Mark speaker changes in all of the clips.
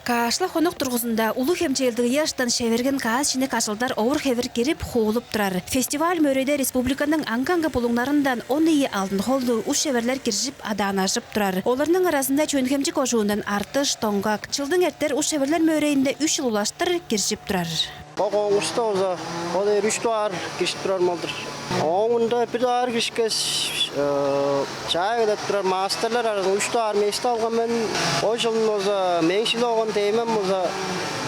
Speaker 1: Кашла хонок тургузунда улуу хемжелдиги яштан шеверген каас шине кашылдар овур хевер кирип хоолуп турар. Фестиваль мөрөйдө республиканың аңганга булуңнарындан 10 ии алдын холду уш шеверлер киржип адаанашып турар. Оларның арасында чөнхемжи кожуундан артыш, тоңгак, чылдың эртер уш шеверлер мөрөйүндө 3 жыл улаштыр киржип турар.
Speaker 2: Оңғышта олза, ода рүштуар кешіп тұрар малдыр. Оңында пидуар кешкес чайы деп тұрар мастерлер арасында үштуар месті алған мен. О жылын олза меншілі оған деймем олза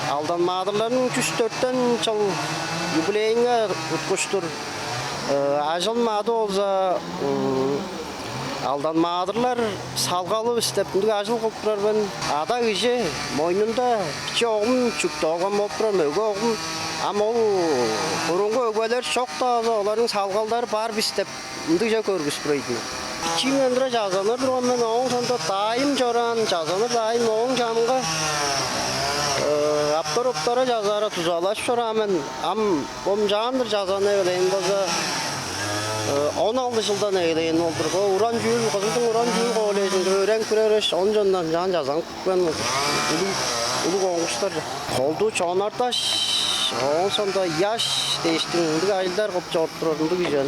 Speaker 2: алдан мадырларын 3-4-тен жыл юбилейінге ұтқыштыр. Ажыл мады олза алдан мадырлар салғалы істеп, ажыл қылып тұрар мен. Ада кеше мойнында кіші оғым жүкті оған болып тұрар, мөгі оғым. Ama o burungu ögüler çok da onların salgalları var bizde. Bunca görgüs buraydı. 2 lira cazanır ondan onun sonunda daim joran cazanır daim onun canında. Aptara cazara tuzalaş rağmen am candır cazanı öyleyim baza. 16 yıldan eyleyin oldu. Uran jül, kızıldım uran jül kolayın. Öğren kürereş oncandan can cazan ben oldu. Ulu olmuşlar. Oldu çoğunardaş. Onun sonunda yaş değiştiğinde aylar kopça oturduğunda güzel.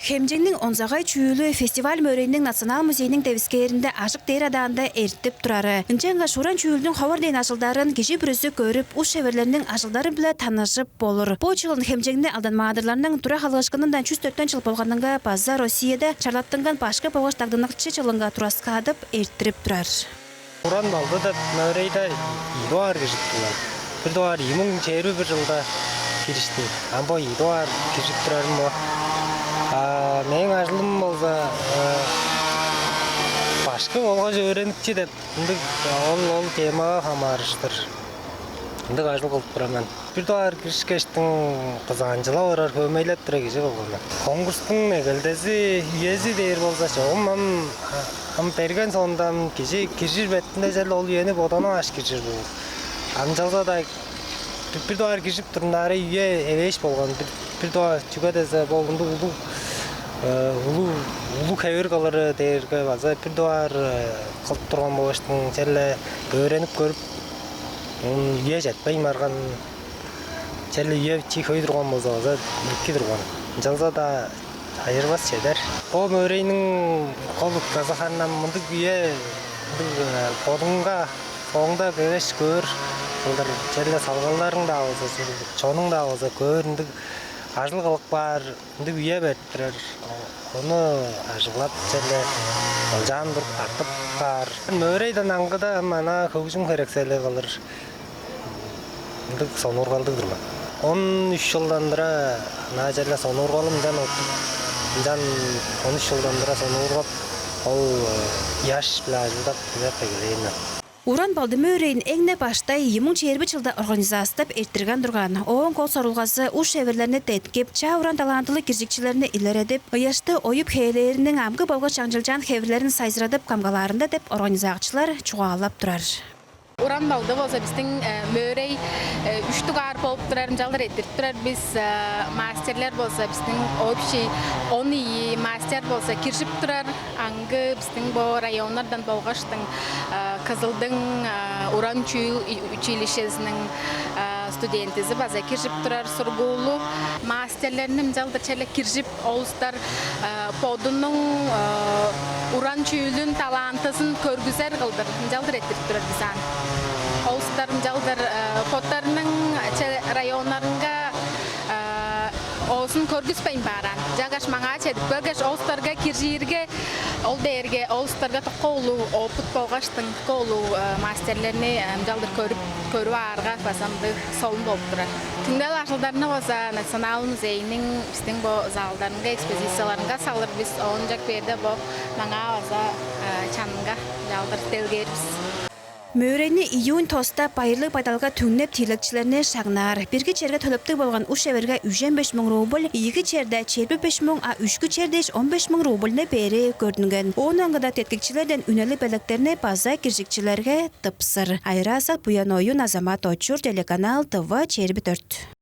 Speaker 1: Хемжеңнің онзағай чүйілі фестиваль мөрейінің Национал музейінің тәвіскерінде ашық дейір адаанда әрттіп тұрары. Үнченға шуран чүйілдің хавар дейін ашылдарын кеші бүрісі көріп, ұш шеверлерінің ашылдары білі танышып болыр. Бұл жылын хемжеңні алданма адырларының тұра халғышқынындан 104 жыл болғаныңға база Россияда чарлаттыңған башқы бағыш тағдынықчы жылынға турасқа адып әрттіріп тұрар.
Speaker 3: Уран балды да мөрейді ируар кежіктілер. Bir doğar 2021 yılda girişti. Ama iyi doğar girişip durarım o. Benim açılım olsa başka olğaca öğrendikçe de ol temaga hamarıştır. Şimdi açılık olup duramam. Bir doğar giriş geçtin kızancıla orar kömeylep dura geçe olğanlar. Konkursun egeldesi üyesi deyir bolsa çoğum ham bergen sonundan kişi girişir bettinde jel ol üyeni bodana aş girişir bu. Amcalsa da bir doğar girip turunları üye eveş bolğan bir doğar çıga dese bolğunda ulu kevir kalары deyirge baza bir doğar kılıp turgan boluştun jelle öğrenip görüp üye jetpey margan jelle üye çikoy turgan bolsa baza iki turgan. Amcalsa da ayırmaz şeyler. O möreyinin kolu kazahandan mındık üye bodunga soğunda bebeş gör. Onlar jelle salganların da olsa, çoğunun da olsa göründük. Ажылғылық бар, үнді үйе бәттірер. Оны ажылап жelle жан бұрып тартып бар. Мөрейден аңғыда мана көкжім керекселі қалыр. Үнді соны ұрғалдығдыр ма. 13 жылдандыра жelle соны ұрғалым жан оттым. Жан 13 жылдандыра соны ұрғап, ол яш білі ажылдап келейін.
Speaker 1: Уран балды мөрейін әңне баштай 2020 жылда организастып әрттірген тұрған. Оғын кол сорылғасы ұш шеверлеріне тәткеп, ча уран талантылы кіржікчілеріне илер едіп, ұяшты ойып хейлерінің амғы балға шаңжылжан хеверлерін сайзырадып камғаларында деп организақчылар чуғалап тұрар.
Speaker 4: Уран балды болса біздің мөрей үштіғар болып тұрарым жалдар еттіріп тұрар. Біз мастерлер болса біздің общий 10 ии мастер болса кіршіп тұрар. Аңғы біздің бұл районлардан болғаштың Кызылдың уран чүйіл училищесінің студентізі база кіршіп тұрар. Сұрғулы мастерлерінің жалдар чәлі кіршіп олыстар подының уран чүйілін талантысын көргізер қылдыр. Жалдар еттіріп тұрар бізан. Олыстарым жалдар поттарының районларынға olsun körgüspeyim baran. Jagaş mağa çedip, bölgeş olstarga kirjirge, ol derge, olstarga toqolu, o futbolgaştın toqolu masterlerini jaldır körü arga basamdı solun bolup durar. Tüngdel aşıldarına olsa Nasional Muzeyinin bizden bu zaldarınga, ekspozisiyalarınga salır biz oncak berde bu mağa olsa çanınga jaldır delgerimiz.
Speaker 1: Мөрейні июнь тоста пайырлы байдалға түңнеп тилекчілеріне шағнар. Біргі черге төліпті болған үш әверге 305 мың рубль, екі черде 25 мың, а үшкі черде 15 мың рубльне бері көрдінген. Оның аңғыда теткікчілерден үнелі бәліктеріне база кіржікчілерге тыпсыр. Айрасат бұян ойын Азамат Очур, телеканал ТВ 24.